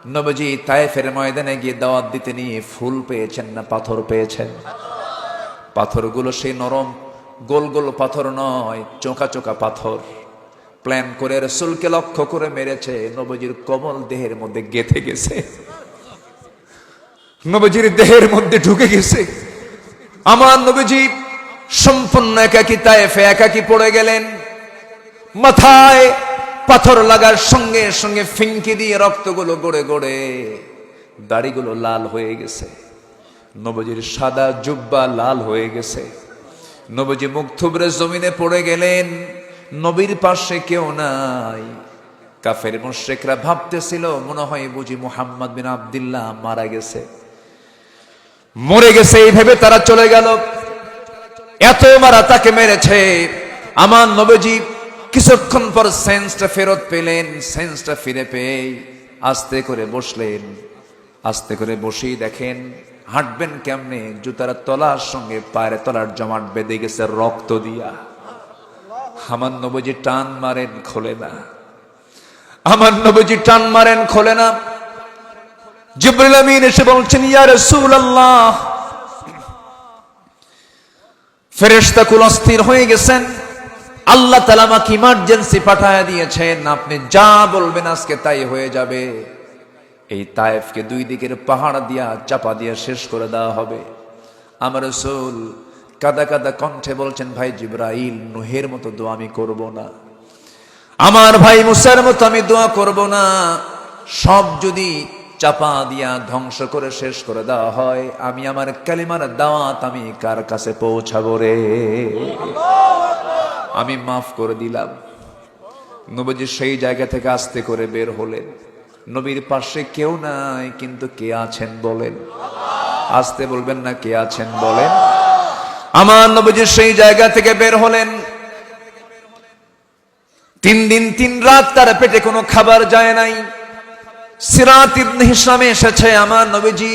নবীজি তায়েফের ময়দানে গিয়ে দাওয়াত দিতে নিয়ে ফুল পেয়েছেন না পাথর পেয়েছেন? পাথরগুলো সেই নরম গোল গোল পাথর নয়, চোকা চোকা পাথর। প্ল্যান করে রাসূলকে লক্ষ্য করে মেরেছে, নবীজির কোমল দেহের মধ্যে গেঁথে গেছে, নবীজির দেহের মধ্যে ঢুকে গেছে। আমার নবীজি সম্পূর্ণ একাকী তায়েফে একাকী পড়ে গেলেন। মাথায় পাথর লাগার সঙ্গে সঙ্গে ফিনকি দিয়ে রক্তগুলো গড়ে গড়ে দাড়িগুলো লাল হয়ে গেছে। নবীজির সাদা জুব্বা লাল হয়ে গেছে। নবীজি মুখ থুবড়ে জমিনে পড়ে গেলেন। নবীর পাশে কেউ নাই। কাফের মুশরিকরা ভাবতেছিল মনে হয় বুঝি মুহাম্মদ বিন আব্দুল্লাহ মারা গেছে, মরে গেছে। এইভাবে তারা চলে গেল। এত মারা তাকে মেরেছে। আমার নবীজি কিছুক্ষণ পর সেন্সটা ফেরত পেলেন। সেন্সটা ফিরে পেয়ে আস্তে করে বসলেন। আস্তে করে বসেই দেখেন হাঁটবেন কেমনে, জুতার তলার সঙ্গে পায়ের তলার জমাট বেঁধে গেছে রক্ত দিয়া। আমার নবীজি টান মারেন খোলে না। আমার নবীজি টান মারেন খোলে না। জিবরিল আমিন এসে বলছেন, ইয়া রাসূলুল্লাহ, ফেরেশতাকুল অস্থির হয়ে গেছেন। আল্লাহ তাআলা আমাকে ইমার্জেন্সি পাঠায় দিয়েছেন, আপনি যা বলবেন আজকে তাই হয়ে যাবে। এই তায়েফকে দুই দিকের পাহাড় দিয়া চাপা দিয়া শেষ করে দেওয়া হবে। আমার রাসূল কাদা কাদা কণ্ঠে বলছেন, ভাই জিবরাইল, নূহের মতো দোয়া আমি করব না, আমার ভাই মুসার মতো আমি দোয়া করব না। সব যদি চাপা দিয়া ধ্বংস করে শেষ করে দেওয়া হয়, আমি আমার কালিমার দাওয়াত আমি কার কাছে পৌঁছাবো রে? আমি মাফ করে দিলাম। নবীজি সেই জায়গা থেকে আস্তে করে বের হলেন। নবীর পাশে কেউ নাই, কিন্তু কে আছেন বলেন? আস্তে বলবেন না, কে আছেন বলেন? আমার নবীজি সেই জায়গা থেকে বের হলেন। 3 দিন 3 রাত তার পেটে কোনো খাবার যায় নাই। সিরাত ইবনে হিশামে এসেছে, আমার নবীজি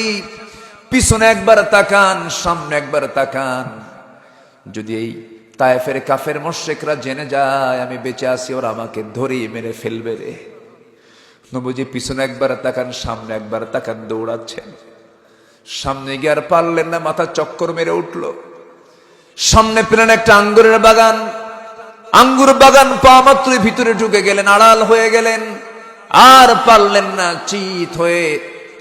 পিছনে একবার তাকান, সামনে একবার তাকান। যদি এই তায়েফের কাফের মুশরিকরা জেনে যায় আমি বেঁচে আছি, ওরা আমাকে ধরেই মেরে ফেলবে রে। নবীজি পিছনে একবার তাকান, সামনে একবার তাকান, দৌড়াচ্ছেন। সামনে গিয়ে আর পারলেন না, মাথা চক্কর মেরে উঠল। সামনে পেলেন একটা আঙ্গুরের বাগান। আঙ্গুর বাগান পা মাত্রই ভিতরে ঢুকে গেলেন, আড়াল হয়ে গেলেন। আর পারলেন না, চিত হয়ে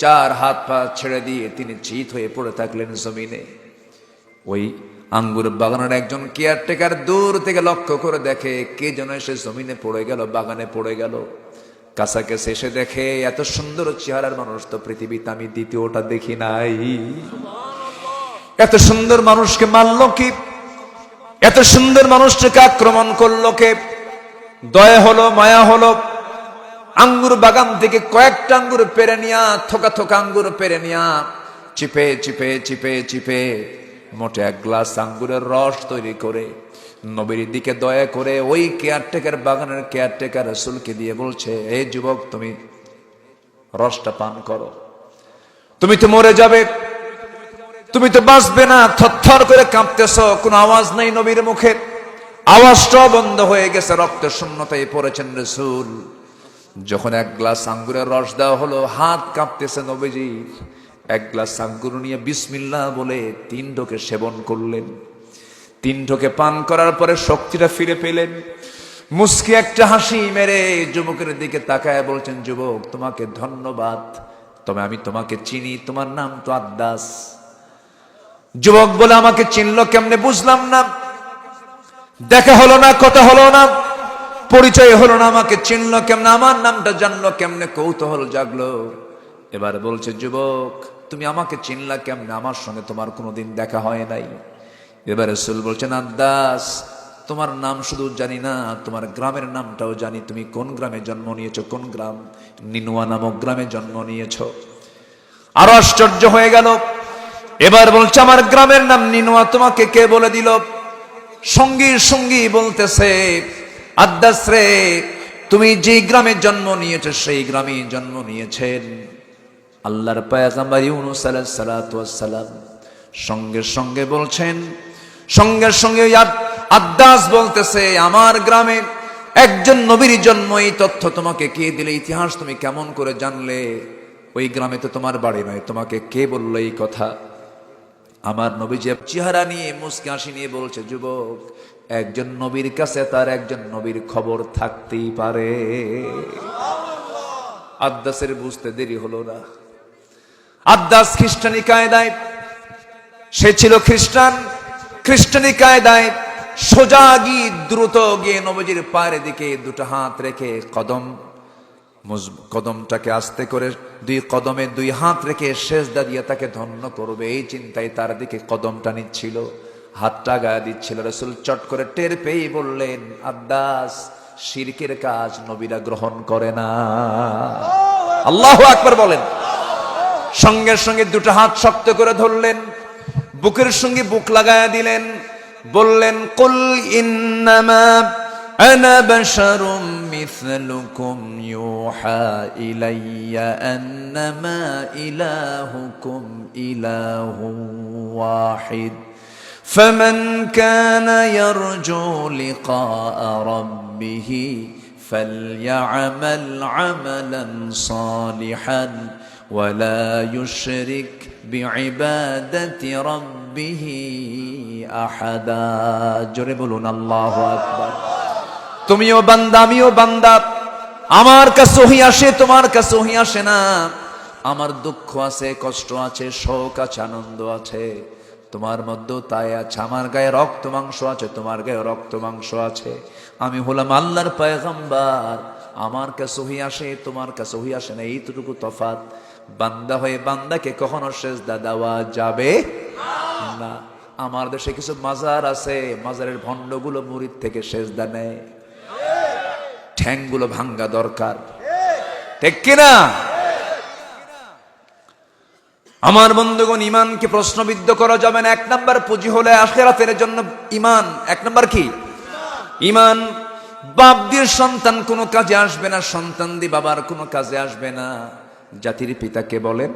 4 হাত পা ছেড়ে দিয়ে তিনি চিত হয়ে পড়ে থাকলেন জমিনে। ওই আঙ্গুর বাগানের একজন কেয়ারটেকার দূর থেকে লক্ষ্য করে দেখে কে যেন এসে জমিনে পড়ে গেল, বাগানে পড়ে গেল। কাছাকাছি এসে দেখে এত সুন্দর চেহারার মানুষ তো পৃথিবীতে আমি দ্বিতীয়টা দেখি নাই। এত সুন্দর মানুষকে মারল কি? এত সুন্দর মানুষটাকে আক্রমণ করলো কে? দয়া হলো, মায়া হলো। আঙ্গুর বাগান থেকে কয়েকটা আঙ্গুর পেরে নিয়া, থোকা থোকা আঙ্গুর পেরে নিয়া চিপে চিপে চিপে চিপে মোটে 1 গ্লাস আঙ্গুরের রস তৈরি করে নবীর দিকে দয়া করে ওই কেয়ারটেকার বাগানের কেয়ারটেকার রাসূলকে দিয়ে বলছে, এই যুবক, তুমি রসটা পান করো, তুমি তো মরে যাবে, তুমি তো বাঁচবে না। থরথর করে কাঁপতেছ, কোনো আওয়াজ নাই নবীর মুখে, আওয়াজটাও বন্ধ হয়ে গেছে, রক্তের শূন্যতায় পড়েছেন রাসূল। যখন 1 গ্লাস আঙ্গুরের রস দেওয়া হলো, হাত কাঁপতেছে নবীজি। 1 গ্লাস আঙ্গুর নিয়ে বিসমিল্লাহ বলে 3 ঢোকে সেবন করলেন। 3 ঢোকে পান করার পরে শক্তিটা ফিরে পেলেন। মুস্কি একটা হাসি মেরে যুবকের দিকে তাকায় বলছেন, যুবক, তোমাকে ধন্যবাদ, তবে আমি তোমাকে চিনি, তোমার নাম তো আদ্দাস। যুবক বলে, আমাকে চিনলো কেমনে? বুঝলাম না, দেখা হলো না, কথা হলো না, পরিচয় হলো না, আমাকে চিনলো কেমনে, আমার নামটা জানলো কেমনে? কৌতূহল জাগলো। এবার বলছে, যুবক, তুমি আমাকে চিনলা কেমনে? আমার সঙ্গে তোমার কোনোদিন দেখা হয় নাই। এবার রাসূল বলছেন, আদ্দাস, তোমার নাম শুধু জানি না, তোমার গ্রামের নামটাও জানি। তুমি কোন গ্রামে জন্ম নিয়েছো? কোন গ্রাম? নিনুয়া নামক গ্রামে জন্ম নিয়েছো। আরো আশ্চর্য হয়ে গেল। এবার বলছে, আমার গ্রামের নাম নিনুয়া, তোমাকে কে বলে দিল? সঙ্গী সঙ্গী বলতেছে, আদ্দাস রে, তুমি যে গ্রামে জন্ম নিয়েছো সেই গ্রামে জন্ম নিয়েছেন আল্লাহর পয়গম্বর ইউনূস আলাইহিস সালাতু ওয়াস সালাম। সঙ্গে সঙ্গে বলছেন, সঙ্গে সঙ্গে আদ্দাস বলতেছে, আমার গ্রামে একজন নবীর জন্ম। এই তথ্য তোমাকে কে দিলে? ইতিহাস তুমি কেমন করে জানলে? ওই গ্রামে তো তোমার বাড়ি নয়, তোমাকে কে বললো এই কথা? আমার নবীজি চেহারা নিয়ে মুস্কি হাসি নিয়ে বলছে, যুবক, একজন নবীর কাছে তার একজন নবীর খবর থাকতেই পারে। আদ্দাসের বুঝতে দেরি হলো না। আদ্দাস খ্রিস্টানি কায়দায়, সে ছিল খ্রিস্টান, খ্রিস্টানি কায়দায় সোজা গিয়ে দ্রুত গিয়ে নবীজির পায়ের দিকে দুটো হাত রেখে কদমটাকে আস্তে করে দুই কদমে দুই হাত রেখে সেজদা দিয়ে তাকে ধন্য করবে, এই চিন্তায় তার দিকে কদমটা নিচ্ছিল, হাতটা গায়ে দিচ্ছিল। রাসূল চট করে টের পেয়ে বললেন, আদ্দাস, শিরকের কাজ নবীরা গ্রহণ করে না। আল্লাহু আকবার বলেন। সঙ্গে সঙ্গে দুটো হাত শক্ত করে ধরলেন, বুকের সঙ্গে বুক লাগায়া দিলেন, বললেন, কুল ইন্নামা আনা বাশারুম মিসলুকুম ইউহা ইলাইয়া আন্নামা ইলাহুকুম ইলাহুন ওয়াহিদ ফামান কানা ইয়ারজু লিকাআ রাব্বিহি ফালইআমাল আমালান সালিহান ওয়ালা ইউশরিক বিইবাদাতি রাব্বিহি আহাদা। জোরে বলুন আল্লাহু আকবার। তুমিও বান্দা, আমিও বান্দা, আমার কাছে ওহী আসে, তোমার কাছে ওহী আসে না। আমার দুঃখ আছে, কষ্ট আছে, শোক আছে, আনন্দ আছে, তোমার মধ্যেও তাই আছে। আমার গায়ে রক্ত মাংস আছে, তোমার গায়ে রক্ত মাংস আছে। আমি হলাম আল্লাহর পয়গম্বর, আমার কাছে ওহী আসে, তোমার কাছে ওহী আসে না, এইটুকু তফাৎ। বান্দা হয়ে বান্দাকে কখনো সেজদা দেওয়া যাবে না। আমার দেশে কিছু মাজার আছে, মাজারের ভণ্ডগুলো মুরিদ থেকে সেজদা নেয়, ঠ্যাংগুলো ভাঙ্গা দরকার, ঠিক কিনা? আমার বন্ধুগণ, ইমানকে প্রশ্নবিদ্ধ করা যাবে না। এক নাম্বার পুঁজি হলে আখিরাতের জন্য ইমান। এক নাম্বার কি? ইমান। বাপ দিয়ে সন্তান কোনো কাজে আসবে না, সন্তান দিয়ে বাবার কোনো কাজে আসবে না। জাতির পিতাকে বলেন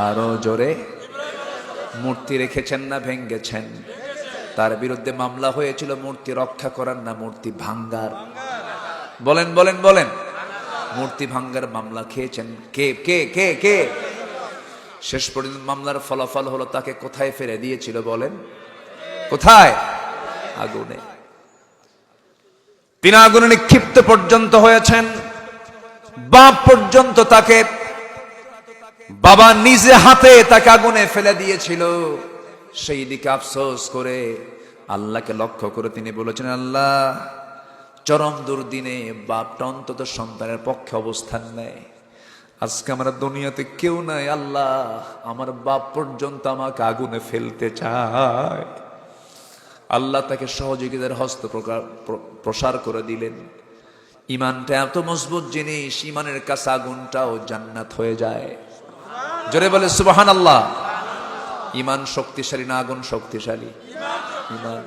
আরো জোরে। মূর্তি রেখেছেন না ভেঙ্গেছেন? তার বিরুদ্ধে মামলা হয়েছিল মূর্তি রক্ষা করার না মূর্তি ভাঙ্গার? বলেন বলেন বলেন। মূর্তি ভাঙ্গার মামলা খেয়েছেন কে কে কে কে? শেষ পর্যন্ত মামলার ফলাফল হলো তাকে কোথায় ফেলে দিয়েছিল বলেন? কোথায়? আগুনে। তিনি আগুনে নিক্ষিপ্ত পর্যন্ত হয়েছেন। বাপ পর্যন্ত তাকে, বাবা নিজে হাতে তাকে আগুনে ফেলে দিয়েছিল। সেই দিকে আফসোস করে আল্লাহকে লক্ষ্য করে তিনি বলেছেন, আল্লাহ, চরম দুর্দিনে বাপটা অন্তত সন্তানের পক্ষে অবস্থান নেয়। আজকে আমরা দুনিয়াতে কেউ নাই, আল্লাহ আমার বাপ পর্যন্ত আমাকে আগুনে ফেলতে চায়। আল্লাহ তাকে সহযোগিতার হস্ত প্রসার করে দিলেন। ইমানটা এত মজবুত জিনিস, ইমানের কাছে আগুনটাও জান্নাত হয়ে যায়। জোরে বলে সুবহানাল্লাহ। ইমান শক্তিশালী না আগুন শক্তিশালী? ইমান।